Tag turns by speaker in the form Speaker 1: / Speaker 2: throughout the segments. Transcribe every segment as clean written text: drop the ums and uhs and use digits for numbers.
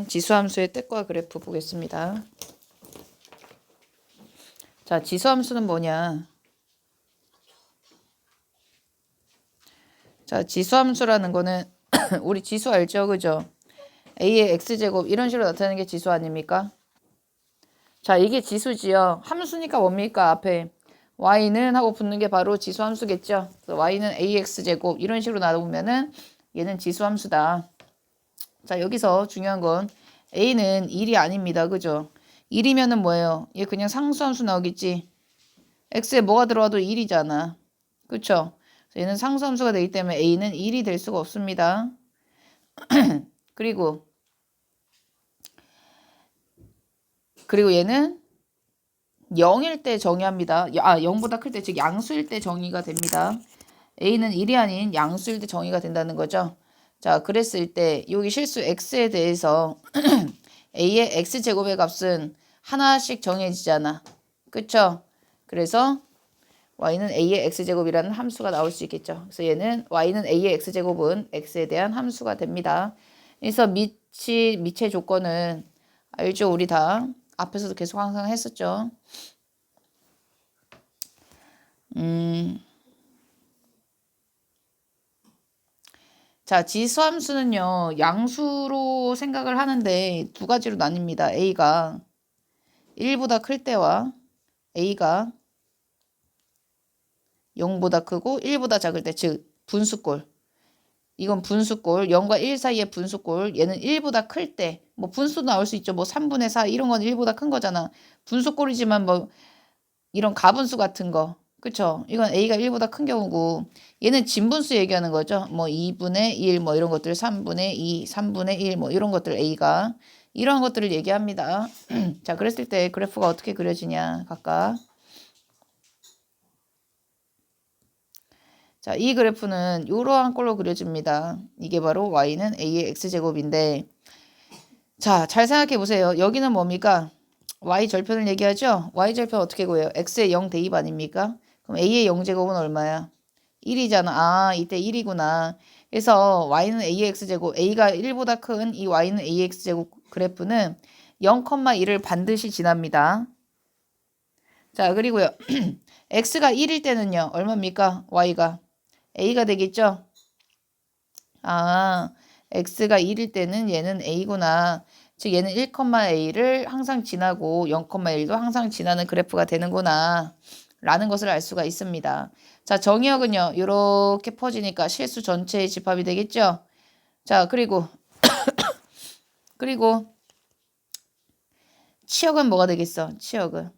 Speaker 1: 지수함수의 뜻과 그래프 보겠습니다. 자, 지수함수는 뭐냐? 자, 지수함수라는 거는 우리 지수 알죠? 그죠? a의 x제곱 이런 식으로 나타내는 게 지수 아닙니까? 자, 이게 지수지요. 함수니까 뭡니까? 앞에 y는 하고 붙는 게 바로 지수함수겠죠? 그래서 y는 ax제곱 이런 식으로 나오면은 얘는 지수함수다. 자, 여기서 중요한 건 a는 1이 아닙니다. 그죠? 1이면은 뭐예요? 얘 그냥 상수함수 나오겠지? x에 뭐가 들어와도 1이잖아. 그쵸? 얘는 상수함수가 되기 때문에 a는 1이 될 수가 없습니다. 그리고 얘는 0일 때 정의합니다. 0보다 클 때, 즉 양수일 때 정의가 됩니다. a는 1이 아닌 양수일 때 정의가 된다는 거죠. 자, 그랬을 때 여기 실수 x에 대해서 a의 x제곱의 값은 하나씩 정해지잖아. 그쵸? 그래서 y는 a의 x제곱이라는 함수가 나올 수 있겠죠. 그래서 얘는 y는 a의 x제곱은 x에 대한 함수가 됩니다. 그래서 미치의 조건은 알죠? 우리 다 앞에서도 계속 항상 했었죠. 자, 지수함수는요, 양수로 생각을 하는데 두 가지로 나뉩니다. a가 1보다 클 때와 a가 0보다 크고 1보다 작을 때, 즉 분수꼴. 이건 분수꼴, 0과 1 사이의 분수꼴. 얘는 1보다 클 때, 뭐 분수 나올 수 있죠. 뭐 3분의 4 이런 건 1보다 큰 거잖아. 분수꼴이지만 뭐 이런 가분수 같은 거. 그쵸? 이건 a가 1보다 큰 경우고 얘는 진분수 얘기하는 거죠. 뭐 2분의 1 뭐 이런 것들 3분의 2, 3분의 1 뭐 이런 것들 a가 이런 것들을 얘기합니다. 자, 그랬을 때 그래프가 어떻게 그려지냐 각각. 자, 이 그래프는 이러한 꼴로 그려집니다. 이게 바로 y는 a의 x제곱인데 자, 잘 생각해 보세요. 여기는 뭡니까? y 절편을 얘기하죠? y 절편 어떻게 구해요? x의 0 대입 아닙니까? 그럼 a의 0제곱은 얼마야? 1이잖아. 아, 이때 1이구나. 그래서 y는 a의 x제곱, a가 1보다 큰 이 y는 a의 x제곱 그래프는 0,1을 반드시 지납니다. 자, 그리고요. x가 1일 때는요. 얼마입니까? y가 a가 되겠죠? 아, x가 1일 때는 얘는 a구나. 즉 얘는 1,a를 항상 지나고 0,1도 항상 지나는 그래프가 되는구나. 라는 것을 알 수가 있습니다. 자, 정의역은요. 이렇게 퍼지니까 실수 전체의 집합이 되겠죠? 자, 그리고 치역은 뭐가 되겠어? 치역을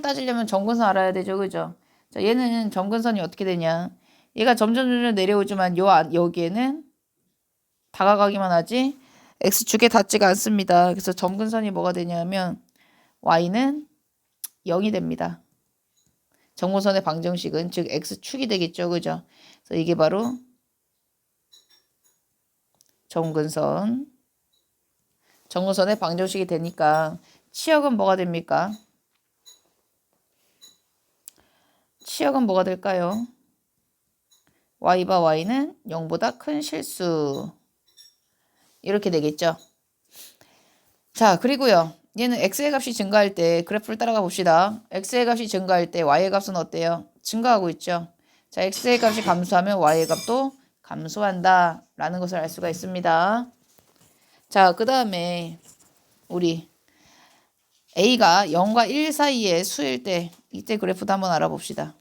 Speaker 1: 따지려면 점근선 알아야 되죠. 그죠? 자, 얘는 점근선이 어떻게 되냐? 얘가 점점 내려오지만 여기에는 다가가기만 하지 x축에 닿지가 않습니다. 그래서 점근선이 뭐가 되냐면 y는 0이 됩니다. 점근선의 방정식은 즉 x축이 되겠죠. 그죠? 그래서 이게 바로 점근선의 방정식이 되니까 치역은 뭐가 됩니까? 치역은 뭐가 될까요? y바 y는 0보다 큰 실수. 이렇게 되겠죠. 자, 그리고요. 얘는 x의 값이 증가할 때 그래프를 따라가 봅시다. x의 값이 증가할 때 y의 값은 어때요? 증가하고 있죠. 자, x의 값이 감소하면 y의 값도 감소한다 라는 것을 알 수가 있습니다. 자, 그 다음에 우리 a가 0과 1 사이의 수일 때 이때 그래프도 한번 알아봅시다.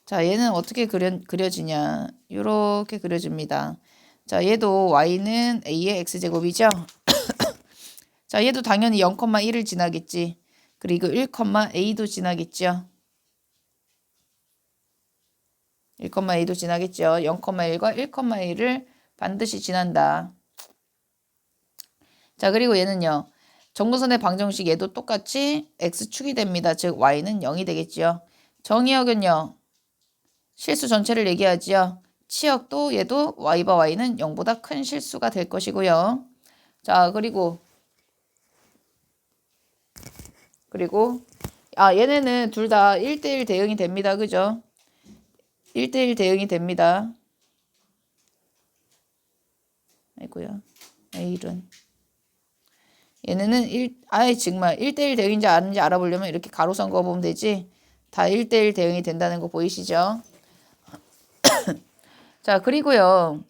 Speaker 1: 자, 얘는 어떻게 그려지냐. 이렇게 그려집니다. 자, 얘도 y는 a의 x제곱이죠. 자, 얘도 당연히 0,1을 지나겠지. 그리고 1,a도 지나겠죠. 1,a도 지나겠죠. 0,1과 1,1을 반드시 지난다. 자, 그리고 얘는요. 점근선의 방정식 얘도 똑같이 x축이 됩니다. 즉 y는 0이 되겠죠. 정의역은요. 실수 전체를 얘기하지요. 치역도 얘도 y바 y는 0보다 큰 실수가 될 것이고요. 자, 그리고 얘네는 둘 다 1대1 대응이 됩니다. 그죠? 1대1 대응이 됩니다. 아이고야. A는 얘네는 아예 정말 1대1 대응인지 아닌지 알아보려면 이렇게 가로 선 거 보면 되지. 다 1대1 대응이 된다는 거 보이시죠? 자, 그리고요.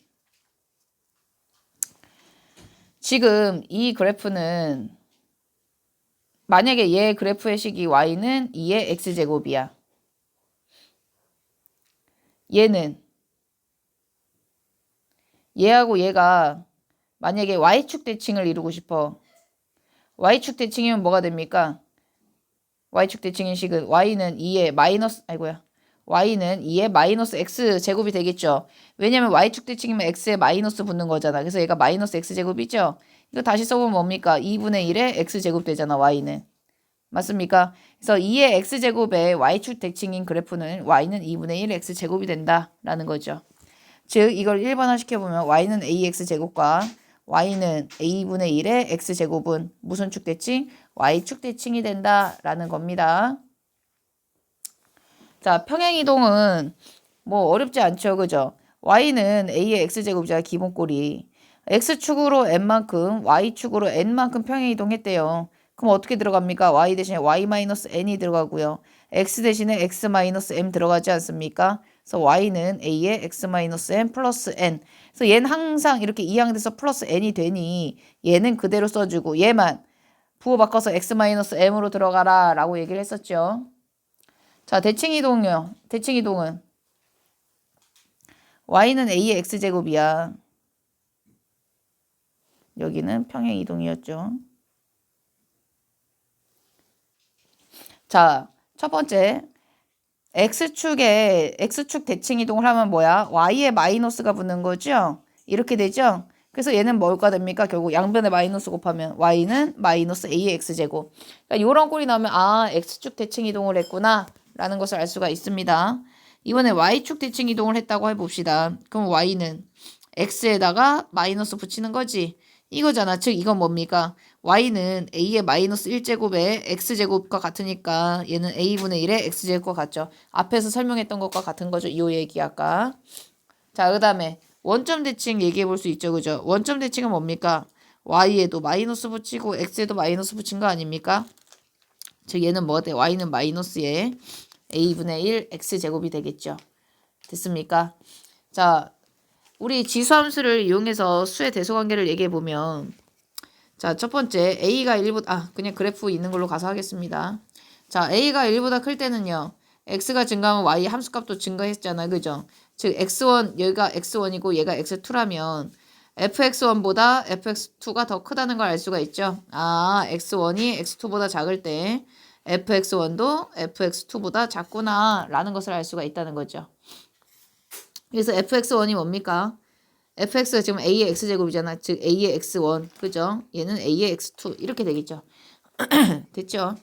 Speaker 1: 지금 이 그래프는 만약에 얘 그래프의 식이 y는 2의 x제곱이야. 얘하고 얘가 만약에 y축 대칭을 이루고 싶어. y축 대칭이면 뭐가 됩니까? y축 대칭인 식은 y는 2의 마이너스 x제곱이 되겠죠. 왜냐면 y축 대칭이면 x에 마이너스 붙는 거잖아. 그래서 얘가 마이너스 x제곱이죠. 이거 다시 써보면 뭡니까? 2분의 1의 x제곱 되잖아. y는. 맞습니까? 그래서 2의 x제곱의 y축 대칭인 그래프는 y는 2분의 1 x제곱이 된다라는 거죠. 즉 이걸 1번화 시켜보면 y는 ax제곱과 y는 a분의 1의 x제곱은 무슨 축 대칭? y축 대칭이 된다라는 겁니다. 자, 평행이동은 뭐 어렵지 않죠. 그죠? y는 a의 x제곱이잖아. 기본꼴이. x축으로 n만큼 y축으로 n만큼 평행이동했대요. 그럼 어떻게 들어갑니까? y 대신에 y-n이 들어가고요. x 대신에 x-m 들어가지 않습니까? 그래서 y는 a의 x-n 플러스 n. 그래서 얘는 항상 이렇게 이항돼서 플러스 n이 되니 얘는 그대로 써주고 얘만 부호 바꿔서 x-m으로 들어가라 라고 얘기를 했었죠. 자, 대칭이동은 y는 a의 x제곱이야. 여기는 평행이동이었죠. 자, 첫 번째 x축 대칭이동을 하면 뭐야? y에 마이너스가 붙는 거죠? 이렇게 되죠? 그래서 얘는 뭘까 됩니까? 결국 양변에 마이너스 곱하면 y는 마이너스 a의 x제곱. 그러니까 이런 꼴이 나오면 아, x축 대칭이동을 했구나 라는 것을 알 수가 있습니다. 이번에 y축 대칭이동을 했다고 해봅시다. 그럼 y는 x에다가 마이너스 붙이는 거지. 이거잖아. 즉 이건 뭡니까? y는 a의 마이너스 1제곱의 x제곱과 같으니까 얘는 a분의 1의 x제곱과 같죠. 앞에서 설명했던 것과 같은 거죠. 이 얘기 아까. 자, 그 다음에 원점 대칭 얘기해 볼 수 있죠. 그죠? 원점 대칭은 뭡니까? y에도 마이너스 붙이고 x에도 마이너스 붙인 거 아닙니까? 즉 얘는 뭐가 돼? y는 마이너스에 a분의 1 x제곱이 되겠죠. 됐습니까? 자, 우리 지수함수를 이용해서 수의 대소관계를 얘기해 보면 자, 첫 번째 a가 1보다 그냥 그래프 있는 걸로 가서 하겠습니다. 자, a가 1보다 클 때는요. x가 증가하면 y 함수값도 증가했잖아. 그죠? 즉 x1 여기가 x1이고 얘가 x2라면 fx1보다 fx2가 더 크다는 걸 알 수가 있죠. 아, x1이 x2보다 작을 때 fx1도 fx2보다 작구나 라는 것을 알 수가 있다는 거죠. 그래서 fx1이 뭡니까? fx가 지금 a의 x제곱이잖아. 즉 a의 x1 그죠? 얘는 a의 x2 이렇게 되겠죠. 됐죠?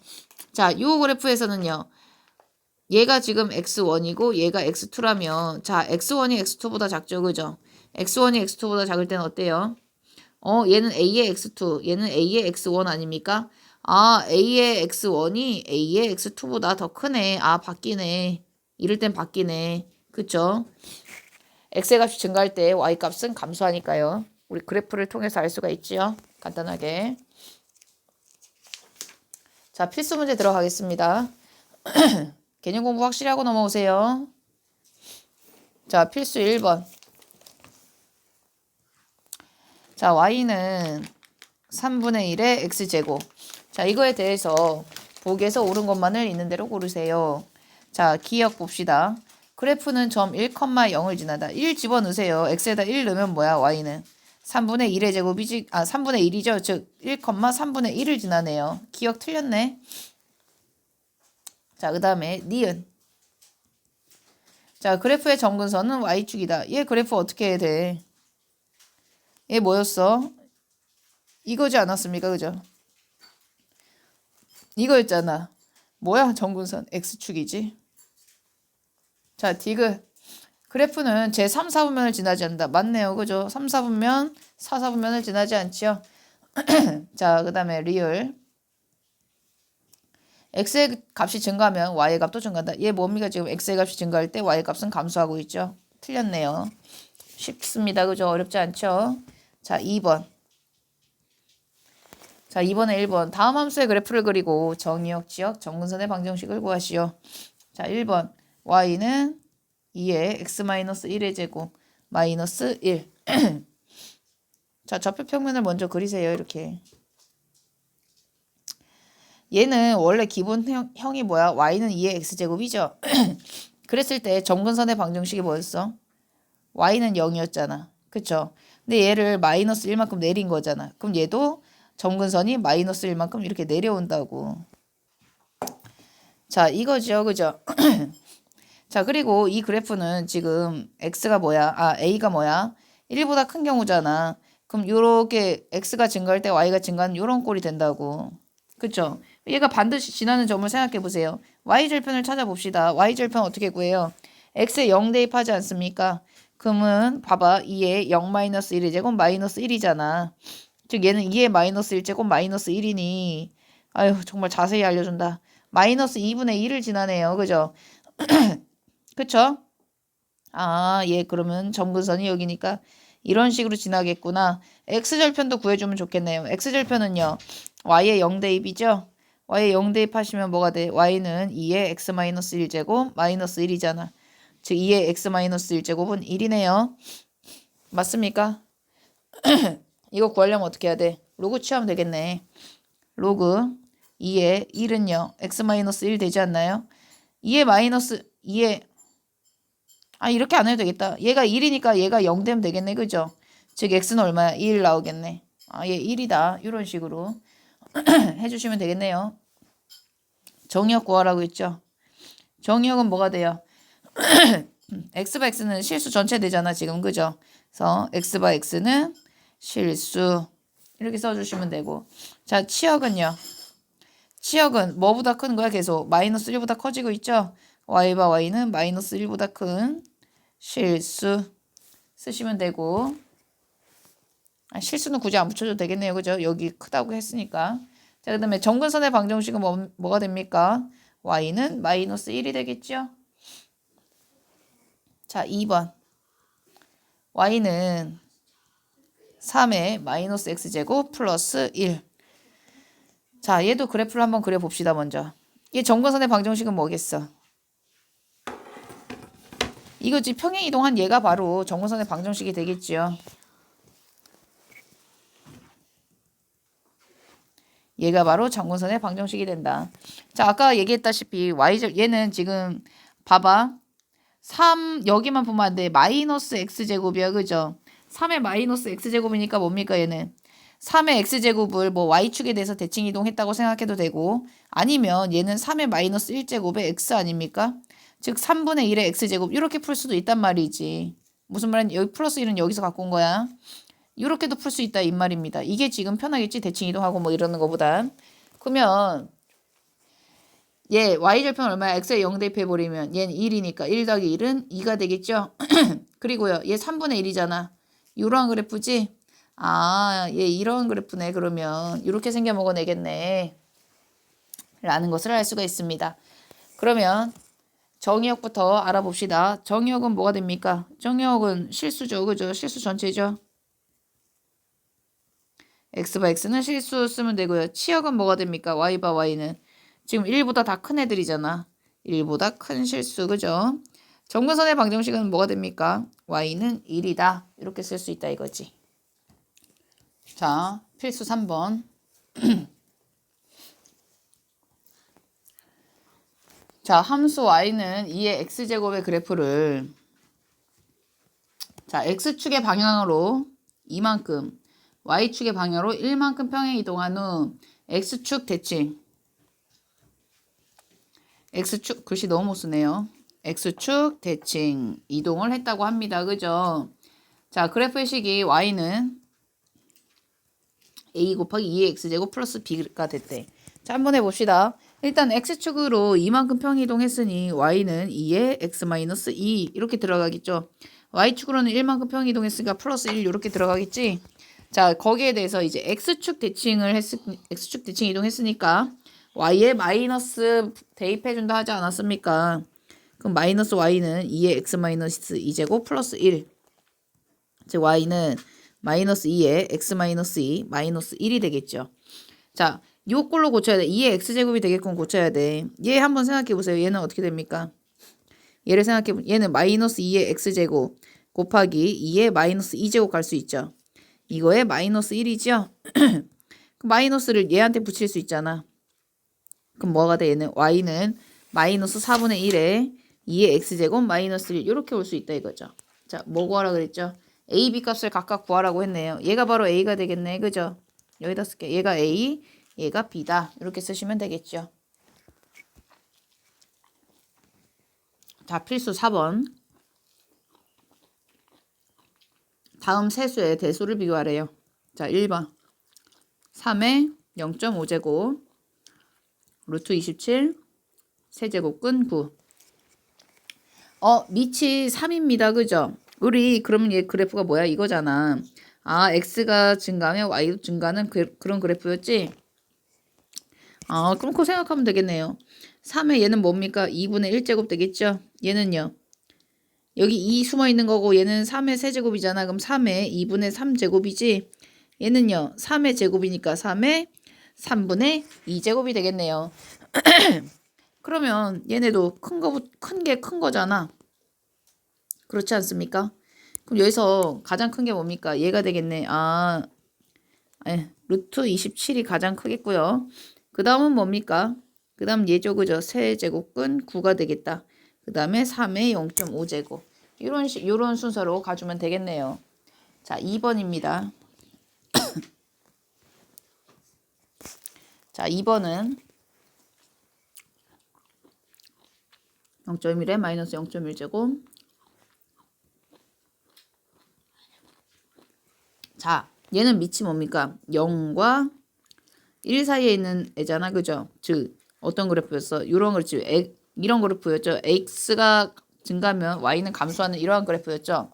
Speaker 1: 자, 이 그래프에서는요. 얘가 지금 x1이고 얘가 x2라면 자, x1이 x2보다 작죠. 그죠? x1이 x2보다 작을 때는 어때요? 얘는 a의 x2 얘는 a의 x1 아닙니까? 아, a의 x1이 a의 x2보다 더 크네. 아, 바뀌네. 이럴 땐 바뀌네. 그쵸? x의 값이 증가할 때 y 값은 감소하니까요. 우리 그래프를 통해서 알 수가 있지요. 간단하게. 자, 필수 문제 들어가겠습니다. 개념 공부 확실히 하고 넘어오세요. 자, 필수 1번. 자, y는 3분의 1의 x제곱. 자, 이거에 대해서 보기에서 옳은 것만을 있는 대로 고르세요. 자, 기억 봅시다. 그래프는 점 1,0을 지나다. 1 집어넣으세요. x에다 1 넣으면 뭐야? y는 3분의 1의 제곱이지. 3분의 1이죠. 즉 1,3분의 1을 지나네요. 기억 틀렸네. 자, 그 다음에 니은. 자, 그래프의 점근선은 y축이다. 얘 그래프 어떻게 해야 돼? 얘 뭐였어? 이거지 않았습니까? 그죠? 이거였잖아. 뭐야? 점근선 x축이지. 자, 디귿. 그래프는 제 3, 4분면을 지나지 않는다. 맞네요. 그죠? 3, 4분면, 4, 4분면을 지나지 않지요. 자, 그 다음에 리을. x의 값이 증가하면 y의 값도 증가한다. 얘 뭡니까? 지금 x의 값이 증가할 때 y의 값은 감소하고 있죠. 틀렸네요. 쉽습니다. 그죠? 어렵지 않죠? 자, 2번. 자, 2번에 1번. 다음 함수의 그래프를 그리고 정의역, 지역, 정근선의 방정식을 구하시오. 자, 1번. y는 2의 x-1의 제곱 마이너스 1. 자, 좌표 평면을 먼저 그리세요. 이렇게. 얘는 원래 기본형이 뭐야? y는 2의 x제곱이죠. 그랬을 때 정근선의 방정식이 뭐였어? y는 0이었잖아. 그쵸? 근데 얘를 마이너스 1만큼 내린 거잖아. 그럼 얘도 정근선이 마이너스 1만큼 이렇게 내려온다고. 자, 이거죠. 그죠? 자, 그리고 이 그래프는 지금 x가 뭐야? a가 뭐야? 1보다 큰 경우잖아. 그럼 요렇게 x가 증가할 때 y가 증가하는 요런 꼴이 된다고. 그쵸? 얘가 반드시 지나는 점을 생각해 보세요. y절편을 찾아봅시다. y절편 어떻게 구해요? x에 0 대입하지 않습니까? 그러면 봐봐. 2에 0-1의 제곱 마이너스 1이잖아. 즉 얘는 2에 마이너스 1제곱 마이너스 1이니 아유 정말 자세히 알려준다. 마이너스 2분의 1을 지나네요. 그죠? 그쵸? 예, 그러면 점근선이 여기니까 이런 식으로 지나겠구나. x절편도 구해주면 좋겠네요. x절편은요. y에 0 대입이죠? y에 0 대입하시면 뭐가 돼? y는 2에 x-1제곱 마이너스 1이잖아. 즉 2에 x-1제곱은 1이네요. 맞습니까? 이거 구하려면 어떻게 해야 돼? 로그 취하면 되겠네. 로그 2에 1은요. x-1 되지 않나요? 2에 마이너스 2에 이렇게 안 해도 되겠다. 얘가 1이니까 얘가 0 되면 되겠네. 그죠? 즉 x는 얼마야? 1 나오겠네. 얘 1이다. 이런 식으로 해주시면 되겠네요. 정의역 구하라고 했죠. 정의역은 뭐가 돼요? x바 x는 실수 전체 되잖아. 지금 그죠? 그래서 x바 x는 실수 이렇게 써주시면 되고. 자, 치역은요. 치역은 뭐보다 큰 거야? 계속 마이너스 1보다 커지고 있죠? y바 y는 마이너스 1보다 큰 실수 쓰시면 되고. 실수는 굳이 안 붙여줘도 되겠네요. 그죠? 여기 크다고 했으니까. 자, 그 다음에 정근선의 방정식은 뭐가 됩니까? y는 마이너스 1이 되겠죠? 자, 2번. y는 3의 마이너스 x제곱 플러스 1. 자, 얘도 그래프를 한번 그려봅시다. 먼저. 얘 정근선의 방정식은 뭐겠어? 이거지. 평행이동한 얘가 바로 정근선의 방정식이 되겠지요. 얘가 바로 정근선의 방정식이 된다. 자, 아까 얘기했다시피 얘는 지금 봐봐. 3 여기만 보면 안 돼. 마이너스 x제곱이야. 그죠? 3의 마이너스 x제곱이니까 뭡니까 얘는? 3의 x제곱을 뭐 y축에 대해서 대칭 이동했다고 생각해도 되고, 아니면 얘는 3의 마이너스 1제곱의 x 아닙니까? 즉 3분의 1의 x제곱 이렇게 풀 수도 있단 말이지. 무슨 말은 여기 플러스 1은 여기서 갖고 온 거야. 이렇게도 풀 수 있다 이 말입니다. 이게 지금 편하겠지? 대칭 이동하고 뭐 이러는 거보단. 그러면 얘 y절편 얼마야? x에 0 대입해버리면 얘는 1이니까 1 더하기 1은 2가 되겠죠? 그리고요. 얘 3분의 1이잖아. 이러한 그래프지? 얘 이런 그래프네. 그러면 이렇게 생겨 먹어내겠네. 라는 것을 알 수가 있습니다. 그러면 정의역부터 알아봅시다. 정의역은 뭐가 됩니까? 정의역은 실수죠. 그죠? 실수 전체죠. x바 x는 실수 쓰면 되고요. 치역은 뭐가 됩니까? y바 y는 지금 1보다 다 큰 애들이잖아. 1보다 큰 실수. 그죠? 정근선의 방정식은 뭐가 됩니까? y는 1이다. 이렇게 쓸 수 있다 이거지. 자, 필수 3번. 자, 함수 y는 2의 x제곱의 그래프를 자, x축의 방향으로 이만큼 y축의 방향으로 1만큼 평행 이동한 후 x축 대칭 x축 글씨 너무 못 쓰네요. x축 대칭 이동을 했다고 합니다. 그죠? 자, 그래프의 식이 y는 a 곱하기 2의 x제곱 플러스 b가 됐대. 자, 한번 해봅시다. 일단 x축으로 이만큼 평행 이동했으니 y는 2의 x-2 이렇게 들어가겠죠. y축으로는 1만큼 평행 이동했으니까 플러스 1 이렇게 들어가겠지. 자, 거기에 대해서 이제 x축 대칭 이동했으니까 y에 마이너스 대입해준다 하지 않았습니까? 그럼 마이너스 y는 2의 x 마이너스 2제곱 플러스 1. 즉 y는 마이너스 2의 x 마이너스 2 마이너스 1이 되겠죠. 자, 요 꼴로 고쳐야 돼. 2의 x제곱이 되게끔 고쳐야 돼. 얘 한번 생각해 보세요. 얘는 어떻게 됩니까? 얘를 생각해 보면 얘는 마이너스 2의 x제곱 곱하기 2의 마이너스 2제곱 갈 수 있죠. 이거에 마이너스 1이죠. 그 마이너스를 얘한테 붙일 수 있잖아. 그럼 뭐가 돼? 얘는 y는 마이너스 4분의 1에 2의 x제곱 마이너스 1 이렇게 올 수 있다 이거죠. 자, 뭐 구하라 그랬죠? a, b 값을 각각 구하라고 했네요. 얘가 바로 a가 되겠네. 그죠? 여기다 쓸게. 얘가 a, 얘가 b다. 이렇게 쓰시면 되겠죠. 자, 필수 4번. 다음 세수의 대수를 비교하래요. 자, 1번. 3의 0.5제곱 루트 27 세제곱근 9. 밑이 3입니다. 그죠? 우리 그러면 얘 그래프가 뭐야? 이거잖아. 아, x가 증가하면 y도 증가하는 그런 그래프였지? 아, 그럼 그거 생각하면 되겠네요. 3의 얘는 뭡니까? 2분의 1제곱 되겠죠? 얘는요. 여기 2 숨어 있는 거고 얘는 3의 세제곱이잖아. 그럼 3의 2분의 3제곱이지? 얘는요. 3의 제곱이니까 3의 3분의 2제곱이 되겠네요. 그러면 얘네도 큰 게 큰 거잖아. 그렇지 않습니까? 그럼 여기서 가장 큰 게 뭡니까? 얘가 되겠네. 루트 27이 가장 크겠고요. 그 다음은 뭡니까? 그 다음 얘죠. 그죠? 세제곱근 9가 되겠다. 그 다음에 3의 0.5제곱. 이런 순서로 가주면 되겠네요. 자, 2번입니다. 자, 2번은 0.1에 마이너스 0.1제곱. 자, 얘는 밑이 뭡니까? 0과 1 사이에 있는 애잖아. 그죠? 즉, 어떤 그래프였어? 이런 그래프였죠. x가 증가하면 y는 감소하는 이러한 그래프였죠.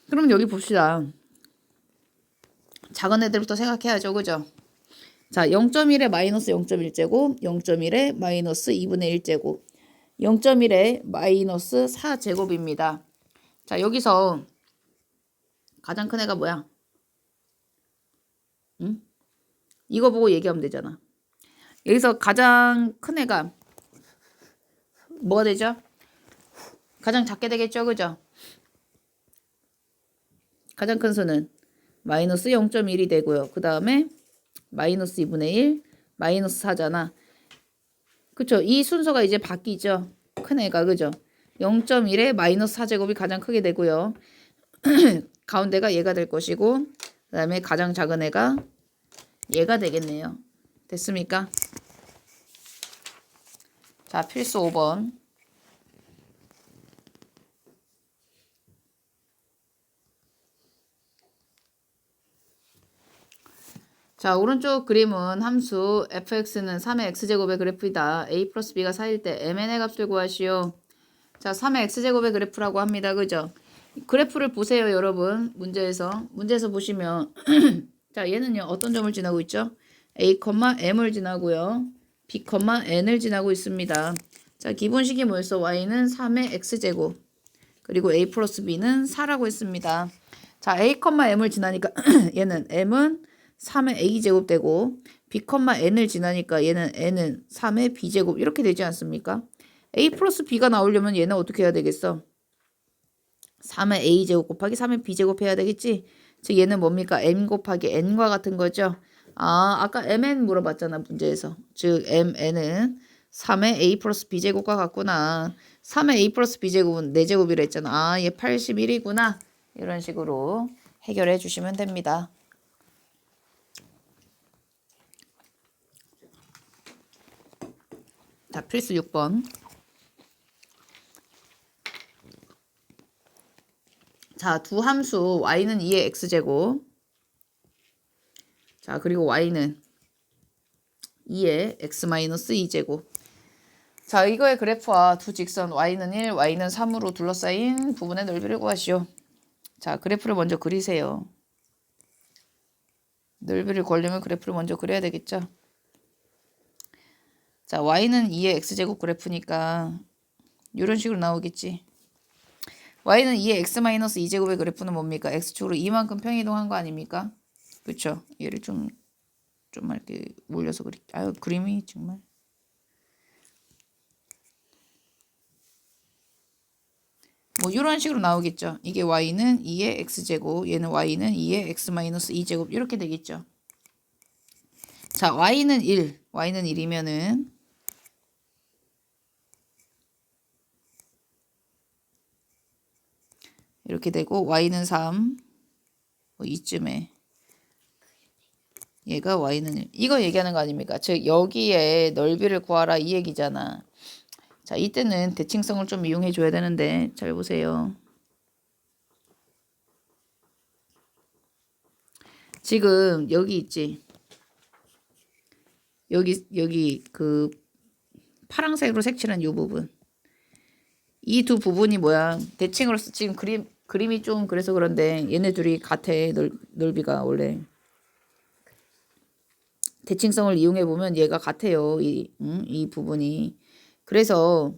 Speaker 1: 그럼 여기 봅시다. 작은 애들부터 생각해야죠. 그죠? 자, 0.1에 마이너스 0.1제곱, 0.1에 마이너스 2분의 1제곱, 0.1에 마이너스 4제곱입니다. 자, 여기서 가장 큰 애가 뭐야? 응? 이거 보고 얘기하면 되잖아. 여기서 가장 큰 애가 뭐가 되죠? 가장 작게 되겠죠. 그죠? 가장 큰 수는 마이너스 0.1이 되고요. 그 다음에 마이너스 2분의 1, 마이너스 4잖아. 그쵸? 이 순서가 이제 바뀌죠. 큰 애가. 그죠? 0.1에 마이너스 4제곱이 가장 크게 되고요. 가운데가 얘가 될 것이고 그 다음에 가장 작은 애가 얘가 되겠네요. 됐습니까? 자, 필수 5번. 자, 오른쪽 그림은 함수 fx는 3의 x제곱의 그래프이다. a 플러스 b가 4일 때 mn의 값을 구하시오. 자, 3의 x제곱의 그래프라고 합니다. 그죠? 그래프를 보세요, 여러분. 문제에서 보시면 자, 얘는요. 어떤 점을 지나고 있죠? a, m을 지나고요. b, n을 지나고 있습니다. 자, 기본식이 뭐였어? y는 3의 x제곱. 그리고 a 플러스 b는 4라고 했습니다. 자, a, m을 지나니까 얘는 m은 3의 a제곱 되고 b, n을 지나니까 얘는 n은 3의 b제곱 이렇게 되지 않습니까? a 플러스 b가 나오려면 얘는 어떻게 해야 되겠어? 3의 a제곱 곱하기 3의 b제곱 해야 되겠지? 즉 얘는 뭡니까? m 곱하기 n과 같은 거죠. 아까 mn 물어봤잖아 문제에서. 즉 mn은 3의 a 플러스 b제곱과 같구나. 3의 a 플러스 b제곱은 4제곱이라 했잖아. 얘 81이구나. 이런 식으로 해결해 주시면 됩니다. 자, 필수 6번. 자, 두 함수 y는 2의 x제곱. 자, 그리고 y는 2의 x-2제곱. 자, 이거의 그래프와 두 직선 y는 1, y는 3으로 둘러싸인 부분의 넓이를 구하시오. 자, 그래프를 먼저 그리세요. 넓이를 구하려면 그래프를 먼저 그려야 되겠죠. 자, y는 2의 x제곱 그래프니까 이런 식으로 나오겠지. y는 2의 x-2제곱의 그래프는 뭡니까? x축으로 이만큼 평이동한 거 아닙니까? 그쵸? 얘를 좀 이렇게 몰려서 그릴게. 아유, 그림이 정말. 뭐 이런 식으로 나오겠죠. 이게 y는 2의 x제곱, 얘는 y는 2의 x-2제곱 이렇게 되겠죠. 자, y는 1, y는 1이면은 이렇게 되고 y는 3, 뭐 이쯤에 얘가 y는 1. 이거 얘기하는 거 아닙니까? 즉 여기에 넓이를 구하라 이 얘기잖아. 자, 이때는 대칭성을 좀 이용해 줘야 되는데 잘 보세요. 지금 여기 있지. 여기 그 파란색으로 색칠한 이 부분. 이 두 부분이 뭐야? 대칭으로서 지금 그림이 좀 그래서 그런데 얘네 둘이 같아. 넓이가 원래. 대칭성을 이용해 보면 얘가 같아요. 이 부분이. 그래서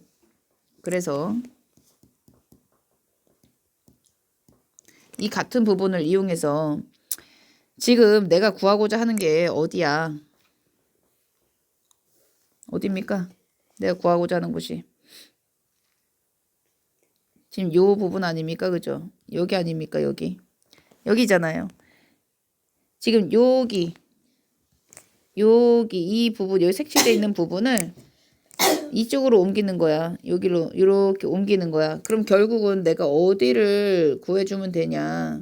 Speaker 1: 이 같은 부분을 이용해서 지금 내가 구하고자 하는 게 어디야? 어디입니까? 내가 구하고자 하는 곳이. 지금 요 부분 아닙니까? 그죠? 여기 아닙니까? 여기잖아요. 지금 여기 이 부분, 여기 색칠되어 있는 부분을 이쪽으로 옮기는 거야. 여기로 이렇게 옮기는 거야. 그럼 결국은 내가 어디를 구해주면 되냐?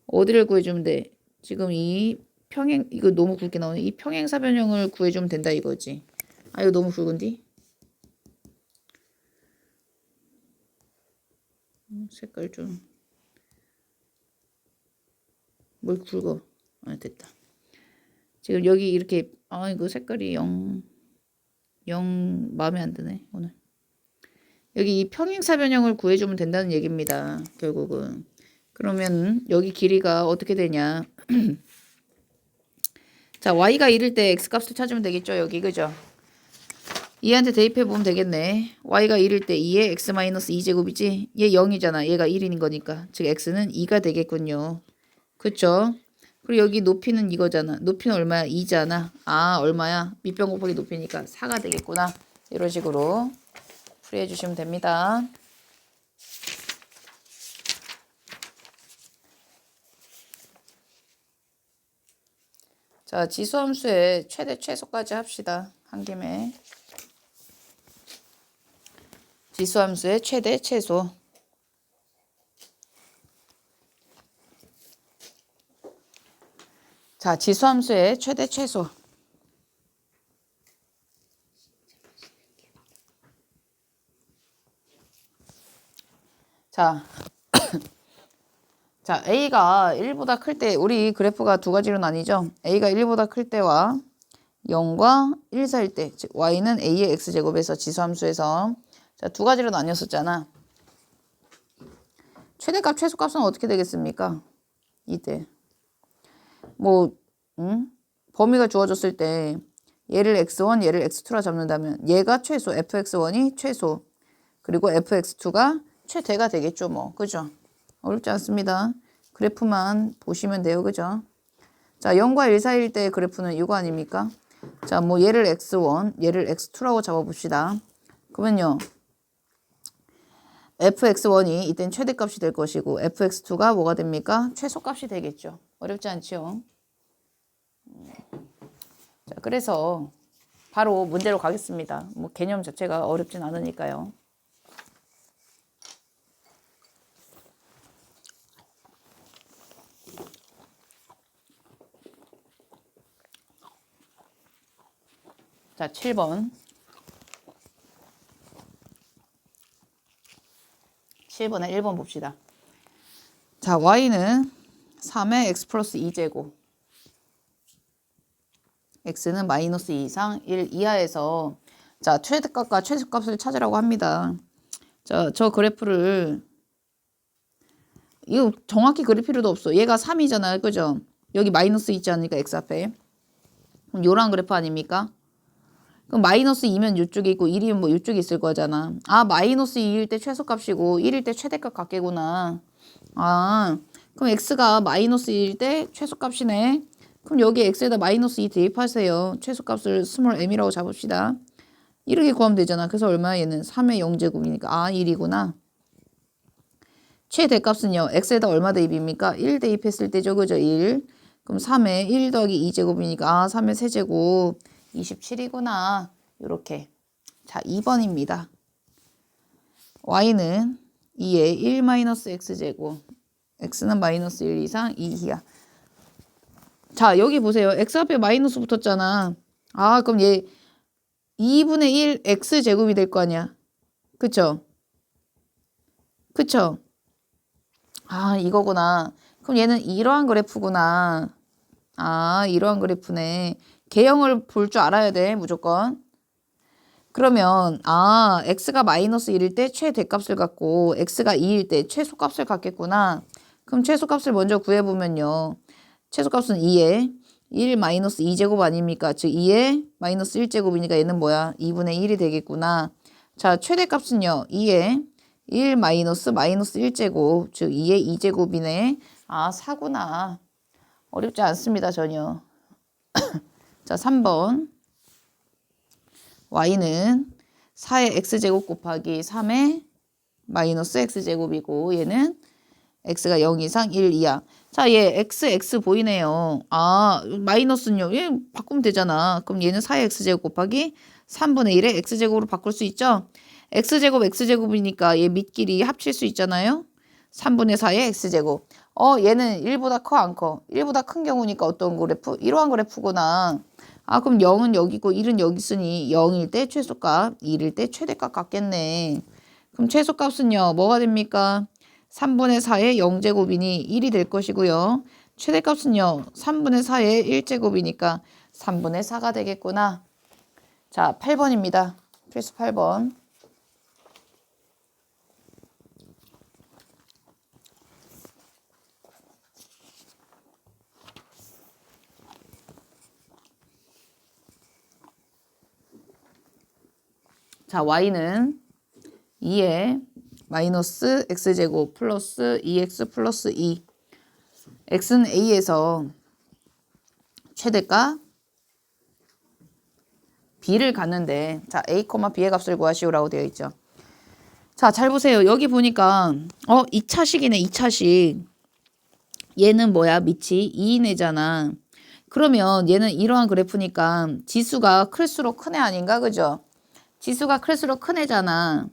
Speaker 1: 어디를 구해주면 돼? 지금 이 평행, 이거 너무 굵게 나오네. 이 평행사변형을 구해주면 된다 이거지. 아, 이거 너무 굵은디? 색깔 좀. 뭘 굵어. 아, 됐다. 지금 여기 이렇게, 아, 이거 색깔이 영 마음에 안 드네, 오늘. 여기 이 평행사변형을 구해주면 된다는 얘기입니다. 결국은. 그러면 여기 길이가 어떻게 되냐. 자, y가 1일 때 x값을 찾으면 되겠죠. 여기 그죠? 얘한테 대입해 보면 되겠네. y가 1일 때 2의 x-2제곱이지. 얘 0이잖아. 얘가 1인 거니까. 즉 x는 2가 되겠군요. 그쵸? 그리고 여기 높이는 이거잖아. 높이는 얼마야? 2잖아. 아, 얼마야? 밑변 곱하기 높이니까 4가 되겠구나. 이런 식으로 풀이해 주시면 됩니다. 자, 지수함수의 최대 최소까지 합시다. 한 김에. 지수함수의 최대 최소. 자, 지수함수의 최대 최소. 자, 자, A가 1보다 클 때, 우리 그래프가 두 가지로 나뉘죠. A가 1보다 클 때와 0과 1 사이일 때, 즉 Y는 A의 X제곱에서 지수함수에서 자, 두 가지로 나뉘었었잖아. 최대값, 최소값은 어떻게 되겠습니까? 이때. 뭐, 범위가 주어졌을 때 얘를 x1, 얘를 x2라 잡는다면 얘가 최소, fx1이 최소, 그리고 fx2가 최대가 되겠죠, 뭐. 그죠? 어렵지 않습니다. 그래프만 보시면 돼요. 그죠? 자, 0과 1 사이일 때 그래프는 이거 아닙니까? 자, 뭐 얘를 x1, 얘를 x2라고 잡아봅시다. 그러면요. fx1이 이땐 최대값이 될 것이고 fx2가 뭐가 됩니까? 최소값이 되겠죠. 어렵지 않죠? 자, 그래서 바로 문제로 가겠습니다. 뭐 개념 자체가 어렵진 않으니까요. 자, 7번에 1번 봅시다. 자, y는 3의 x 플러스 2제곱. x는 마이너스 2 이상 1 이하에서 자, 최대값과 최소값을 찾으라고 합니다. 자, 저 그래프를 이거 정확히 그릴 필요도 없어. 얘가 3이잖아요. 그죠? 여기 마이너스 있지 않으니까 x 앞에. 그럼 요런 그래프 아닙니까? 그럼 마이너스 2면 이쪽에 있고 1이면 뭐 이쪽에 있을 거잖아. 아, 마이너스 2일 때 최소값이고 1일 때 최대값 같겠구나. 아, 그럼 x가 마이너스 1일 때 최소값이네. 그럼 여기 x에다 마이너스 2 대입하세요. 최소값을 스몰 m이라고 잡읍시다. 이렇게 구하면 되잖아. 그래서 얼마야? 얘는 3의 0제곱이니까 아 1이구나. 최대값은요. x에다 얼마 대입입니까? 1 대입했을 때죠. 그죠? 1. 그럼 3에 1 더하기 2제곱이니까 아 3의 세제곱 27이구나. 요렇게. 자 2번입니다. y는 2에 1 마이너스 x제곱. x는 마이너스 1 이상 2 이하. 자 여기 보세요. x 앞에 마이너스 붙었잖아. 아 그럼 얘 2분의 1 x제곱이 될 거 아니야. 그쵸? 그쵸? 아 이거구나. 그럼 얘는 이러한 그래프구나. 아 이러한 그래프네. 개형을 볼 줄 알아야 돼 무조건. 그러면 아 x가 마이너스 1일 때 최대값을 갖고 x가 2일 때 최소값을 갖겠구나. 그럼 최소값을 먼저 구해보면요. 최소값은 2에 1 마이너스 2제곱 아닙니까? 즉 2에 마이너스 1제곱이니까 얘는 뭐야? 2분의 1이 되겠구나. 자 최대값은요. 2에 1 마이너스 1제곱 즉 2의 2제곱이네. 아 4구나. 어렵지 않습니다 전혀. 자 3번 y는 4의 x제곱 곱하기 3의 마이너스 x제곱이고 얘는 x가 0 이상 1 이하. 자, 얘 x 보이네요. 아, 마이너스는요. 얘 바꾸면 되잖아. 그럼 얘는 4의 x제곱 곱하기 3분의 1의 x제곱으로 바꿀 수 있죠? x제곱이니까 얘 밑끼리 합칠 수 있잖아요. 3분의 4의 x제곱. 얘는 1보다 커 안 커? 1보다 큰 경우니까 어떤 그래프? 이러한 그래프구나. 아, 그럼 0은 여기고 1은 여기 있으니 0일 때 최소값, 1일 때 최대값 같겠네. 그럼 최소값은요. 뭐가 됩니까? 3분의 4의 0제곱이니 1이 될 것이고요. 최대값은요. 3분의 4의 1제곱이니까 3분의 4가 되겠구나. 자, 8번입니다. 필수 8번. 자, y는 2에 마이너스 x제곱 플러스 2x 플러스 2. x는 a에서 최대값 b를 갖는데 자 a, b의 값을 구하시오라고 되어 있죠. 자, 잘 보세요. 여기 보니까 2차식이네. 2차식. 얘는 뭐야? 밑이 2인애잖아. 그러면 얘는 이러한 그래프니까 지수가 클수록 큰 애 아닌가? 그죠? 지수가 클수록 큰 애잖아.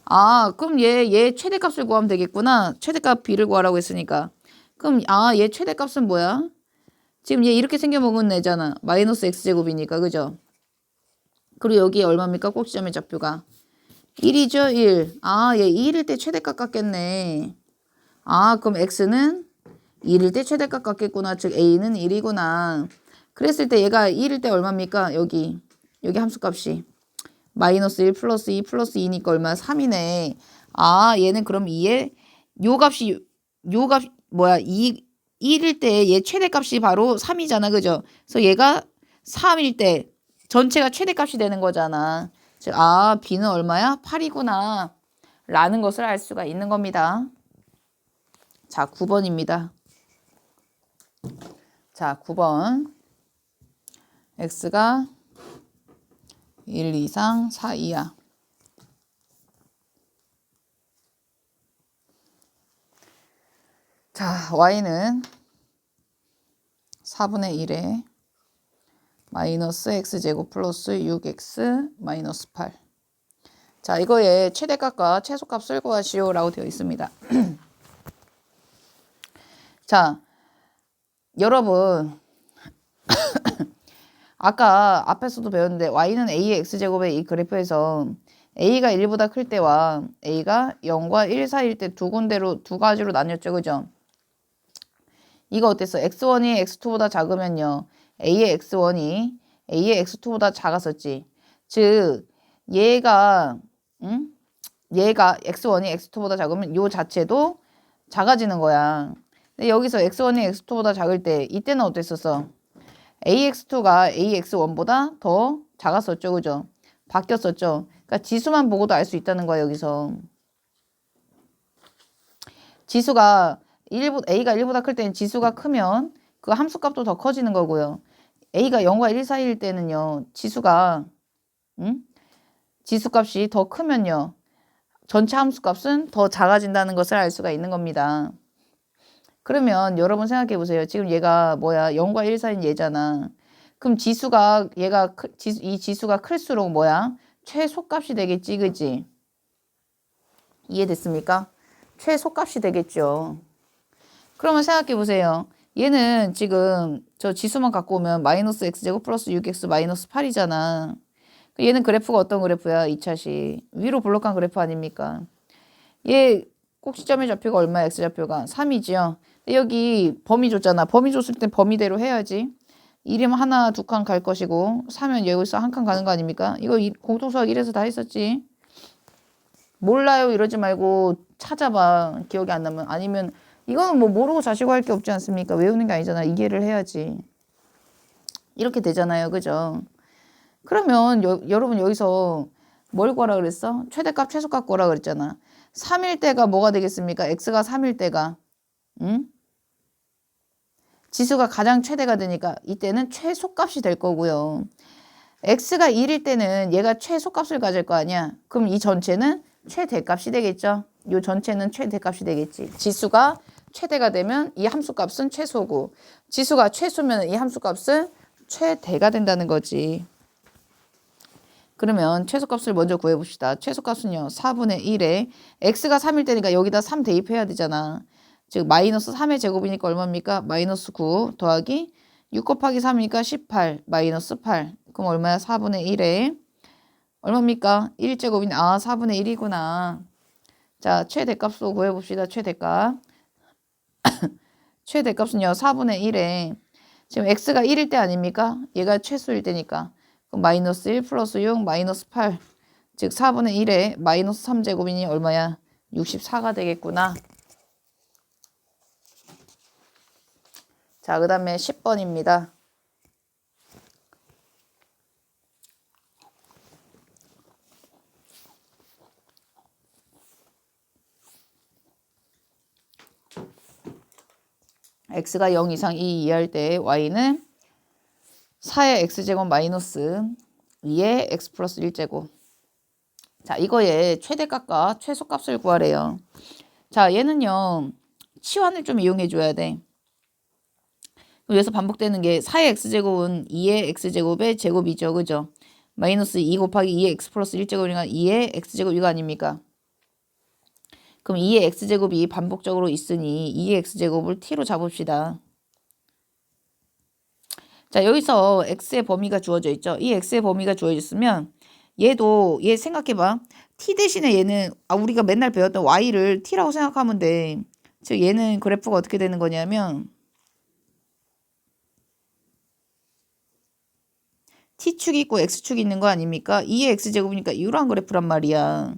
Speaker 1: 아, 그럼 얘 최대값을 구하면 되겠구나. 최대값 b를 구하라고 했으니까. 그럼 얘 최대값은 뭐야? 지금 얘 이렇게 생겨먹은 애잖아. 마이너스 x제곱이니까. 그죠? 그리고 여기 얼마입니까? 꼭지점의 좌표가 1이죠. 1. 아, 얘 1일 때 최대값 같겠네. 아, 그럼 x는 1일 때 최대값 같겠구나. 즉 a는 1이구나. 그랬을 때 얘가 1일 때 얼마입니까? 여기 함수값이 마이너스 1 플러스 2 플러스 2니까 얼마? 3이네. 아, 얘는 그럼 2에 요 값 뭐야? 1일 때 얘 최대값이 바로 3이잖아. 그죠? 그래서 얘가 3일 때 전체가 최대값이 되는 거잖아. 즉, b는 얼마야? 8이구나. 라는 것을 알 수가 있는 겁니다. 자, 9번입니다. 자, 9번. x가 1 이상 4 이하. 자, y는 4분의 1에 마이너스 x제곱 플러스 6x 마이너스 8. 자, 이거의 최대값과 최소값을 구하시오라고 되어 있습니다. 자, 여러분 아까 앞에서도 배웠는데 y는 a의 x제곱의 이 그래프에서 a가 1보다 클 때와 a가 0과 1 사이일 때 두 가지로 나뉘었죠. 그죠? 이거 어땠어? x1이 x2보다 작으면요. a의 x1이 a의 x2보다 작았었지. 즉 얘가 x1이 x2보다 작으면 요 자체도 작아지는 거야. 근데 여기서 x1이 x2보다 작을 때 이때는 어땠었어? ax2가 ax1보다 더 작았었죠. 그죠? 바뀌었었죠. 그러니까 지수만 보고도 알 수 있다는 거야, 여기서. 지수가 A가 1보다 클 때는 지수가 크면 그 함수값도 더 커지는 거고요. A가 0과 1 사이일 때는요. 지수가 지수값이 더 크면요. 전체 함수값은 더 작아진다는 것을 알 수가 있는 겁니다. 그러면 여러분 생각해 보세요. 지금 얘가 뭐야? 0과 1 사이인 얘잖아. 그럼 지수가 이 지수가 클수록 뭐야? 최소값이 되겠지, 그지? 이해됐습니까? 최소값이 되겠죠. 그러면 생각해 보세요. 얘는 지금 저 지수만 갖고 오면 마이너스 x제곱 플러스 6x 마이너스 8이잖아. 얘는 그래프가 어떤 그래프야? 2차식. 위로 볼록한 그래프 아닙니까? 얘 꼭지점의 좌표가 얼마야? x좌표가 3이지요. 여기 범위 줬잖아. 범위 줬을 땐 범위대로 해야지. 1이면 하나, 두 칸 갈 것이고 3은 여기서 한 칸 가는 거 아닙니까? 이거 공통수학 1에서 다 했었지. 몰라요 이러지 말고 찾아봐. 기억이 안 나면. 아니면 이거는 뭐 모르고 자시고 할 게 없지 않습니까? 외우는 게 아니잖아. 이해를 해야지. 이렇게 되잖아요. 그죠? 그러면 여러분 여기서 뭘 구하라 그랬어? 최대값 최소값 구하라 그랬잖아. 3일 때가 뭐가 되겠습니까? x가 3일 때가 지수가 가장 최대가 되니까 이때는 최소값이 될 거고요. x가 1일 때는 얘가 최소값을 가질 거 아니야. 그럼 이 전체는 최대값이 되겠죠. 이 전체는 최대값이 되겠지. 지수가 최대가 되면 이 함수값은 최소고 지수가 최소면 이 함수값은 최대가 된다는 거지. 그러면 최소값을 먼저 구해봅시다. 최소값은요. 4분의 1에 x가 3일 때니까 여기다 3 대입해야 되잖아. 즉 마이너스 3의 제곱이니까 얼마입니까? 마이너스 9 더하기 6 곱하기 3이니까 18 마이너스 8. 그럼 얼마야? 4분의 1에 얼마입니까? 1제곱이니 4분의 1이구나. 자 최대값으로 구해봅시다. 최대값. 최대값은요. 4분의 1에 지금 x가 1일 때 아닙니까? 얘가 최소일 때니까. 그럼 마이너스 1 플러스 6 마이너스 8. 즉 4분의 1에 마이너스 3제곱이니 얼마야? 64가 되겠구나. 자, 그 다음에 10번입니다. x가 0 이상 2 이하일 때 y는 4의 x제곱 마이너스 2의 x 플러스 1제곱. 자, 이거의 최대값과 최소값을 구하래요. 자, 얘는요. 치환을 좀 이용해 줘야 돼. 여기서 반복되는 게 4의 x제곱은 2의 x제곱의 제곱이죠. 그죠? 마이너스 2 곱하기 2의 x 플러스 1제곱이니까 2의 x제곱 이거 아닙니까? 그럼 2의 x제곱이 반복적으로 있으니 2의 x제곱을 t로 잡읍시다. 자, 여기서 x의 범위가 주어져 있죠. 이 x의 범위가 주어져 있으면 얘도 얘 생각해봐. t 대신에 얘는 우리가 맨날 배웠던 y를 t라고 생각하면 돼. 즉 얘는 그래프가 어떻게 되는 거냐면 t축이 있고 x축이 있는 거 아닙니까? 2의 x제곱이니까 이러한 그래프란 말이야.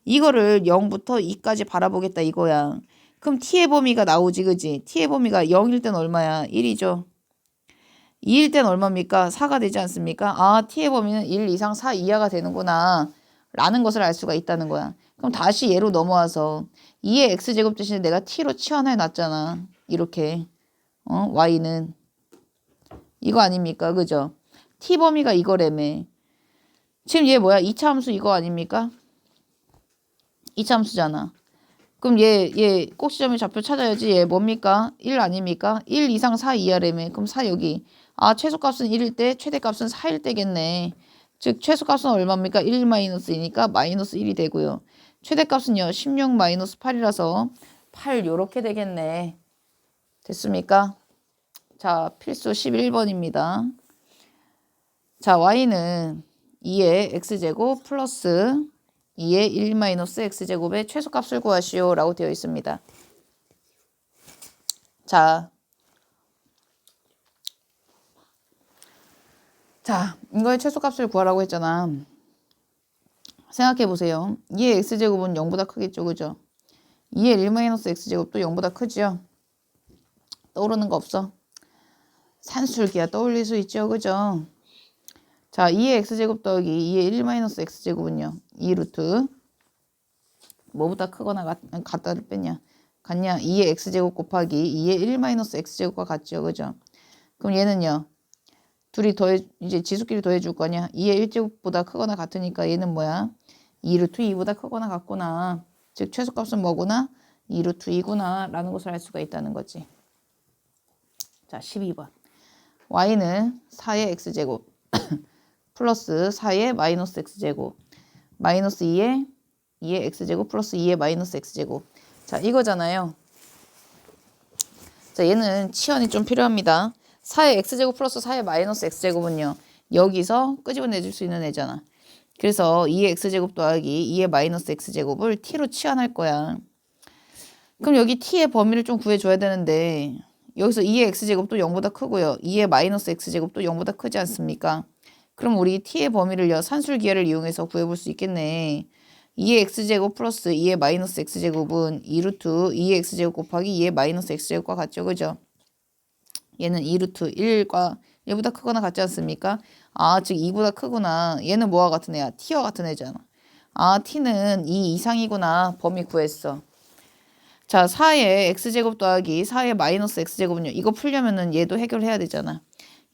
Speaker 1: 이거를 0부터 2까지 바라보겠다 이거야. 그럼 t의 범위가 나오지 그지? t의 범위가 0일 땐 얼마야? 1이죠. 2일 땐 얼마입니까? 4가 되지 않습니까? t의 범위는 1 이상 4 이하가 되는구나 라는 것을 알 수가 있다는 거야. 그럼 다시 얘로 넘어와서 2의 x제곱 대신에 내가 t로 치환해 놨잖아. 이렇게 y는 이거 아닙니까? 그죠? t 범위가 이거래매. 지금 얘 뭐야? 2차 함수 이거 아닙니까? 2차 함수잖아. 그럼 얘 꼭지점의 좌표 찾아야지. 얘 뭡니까? 1 아닙니까? 1 이상 4 이하래매. 그럼 4 여기. 최소값은 1일 때 최대값은 4일 때겠네. 즉 최소값은 얼마입니까? 1 마이너스 2니까 마이너스 1이 되고요. 최대값은요. 16 마이너스 8이라서 8 요렇게 되겠네. 됐습니까? 자, 필수 11번입니다. 자, y는 2의 x제곱 플러스 2의 1 마이너스 x제곱의 최소값을 구하시오 라고 되어 있습니다. 자, 이거의 최소값을 구하라고 했잖아. 생각해 보세요. 2의 x제곱은 0보다 크겠죠. 그죠? 2의 1 마이너스 x제곱도 0보다 크죠. 떠오르는 거 없어? 산술기야 떠올릴 수 있죠. 그죠? 자, 2의 x제곱 더하기 2의 1 마이너스 x제곱은요. 2 루트 뭐보다 크거나 같다를 뺐냐? 같냐? 2의 x제곱 곱하기 2의 1 마이너스 x제곱과 같죠. 그죠? 그럼 얘는요. 둘이 이제 지수끼리 더해줄 거냐? 2의 1제곱보다 크거나 같으니까 얘는 뭐야? 2 루트 2보다 크거나 같구나. 즉 최소값은 뭐구나? 2 루트 2구나 라는 것을 알 수가 있다는 거지. 자, 12번. y는 4의 x제곱 플러스 4의 마이너스 x제곱 마이너스 2의 x제곱 플러스 2의 마이너스 x제곱. 자, 이거잖아요. 자, 얘는 치환이 좀 필요합니다. 4의 x제곱 플러스 4의 마이너스 x제곱은요. 여기서 끄집어내줄 수 있는 애잖아. 그래서 2의 x제곱 더하기 2의 마이너스 x제곱을 t로 치환할 거야. 그럼 여기 t의 범위를 좀 구해줘야 되는데 여기서 2의 x제곱도 0보다 크고요. 2의 마이너스 x제곱도 0보다 크지 않습니까? 그럼 우리 t의 범위를요. 산술기하를 이용해서 구해볼 수 있겠네. 2의 x제곱 플러스 2의 마이너스 x제곱은 2루트 2의 x제곱 곱하기 2의 마이너스 x제곱과 같죠. 그죠? 얘는 2루트 1과 얘보다 크거나 같지 않습니까? 아, 즉 2보다 크구나. 얘는 뭐와 같은 애야? t와 같은 애잖아. 아, t는 2 이상이구나. 범위 구했어. 자, 4의 x제곱 더하기 4의 마이너스 x제곱은요. 이거 풀려면은 얘도 해결해야 되잖아.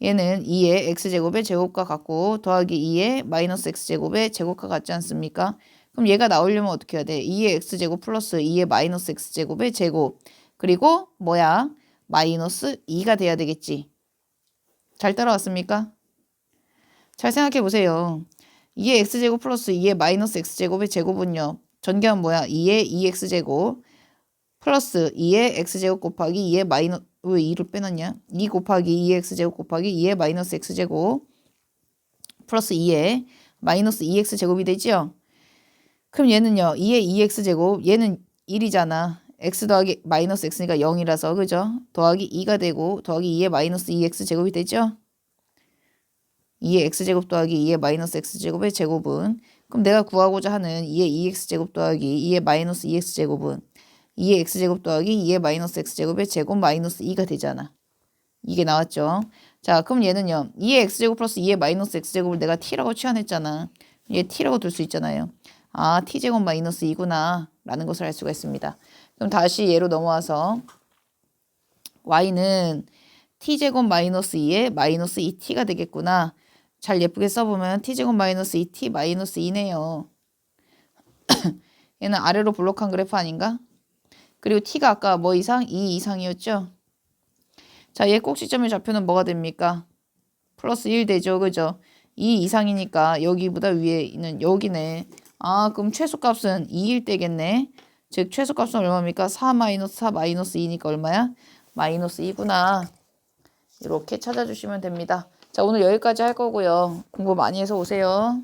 Speaker 1: 얘는 2의 x제곱의 제곱과 같고 더하기 2의 마이너스 x제곱의 제곱과 같지 않습니까? 그럼 얘가 나오려면 어떻게 해야 돼? 2의 x제곱 플러스 2의 마이너스 x제곱의 제곱. 그리고 뭐야? 마이너스 2가 돼야 되겠지. 잘 따라왔습니까? 잘 생각해 보세요. 2의 x제곱 플러스 2의 마이너스 x제곱의 제곱은요. 전개하면 뭐야? 2의 2x제곱 플러스 2의 x제곱 곱하기 2의 마이너스 왜 2를 빼놨냐? 2 곱하기 2의 x제곱 곱하기 2의 마이너스 x제곱 플러스 2의 마이너스 2x제곱이 되죠? 그럼 얘는요. 2의 2x제곱 얘는 1이잖아. x 더하기 마이너스 x니까 0이라서 그죠? 더하기 2가 되고 더하기 2의 마이너스 2x제곱이 되죠? 2의 x제곱 더하기 2의 마이너스 x제곱의 제곱은 그럼 내가 구하고자 하는 2의 2x제곱 더하기 2의 마이너스 2x제곱은 2의 x제곱 더하기 2의 마이너스 x제곱의 제곱 마이너스 2가 되잖아. 이게 나왔죠? 자, 그럼 얘는요. 2의 x제곱 플러스 2의 마이너스 x제곱을 내가 t라고 치환했잖아. 얘 t라고 둘 수 있잖아요. 아, t제곱 마이너스 2구나 라는 것을 알 수가 있습니다. 그럼 다시 얘로 넘어와서 y는 t제곱 마이너스 2의 마이너스 2t가 되겠구나. 잘 예쁘게 써보면 t제곱 마이너스 2t 마이너스 2네요. 얘는 아래로 블록한 그래프 아닌가? 그리고 t가 아까 뭐 이상? 2 이상이었죠? 자, 얘 꼭지점의 좌표는 뭐가 됩니까? 플러스 1 되죠. 그죠? 2 이상이니까 여기보다 위에 있는 여기네. 아, 그럼 최소값은 2일 때겠네. 즉 최소값은 얼마입니까? 4 마이너스 4 마이너스 2니까 얼마야? 마이너스 2구나. 이렇게 찾아주시면 됩니다. 자, 오늘 여기까지 할 거고요. 공부 많이 해서 오세요.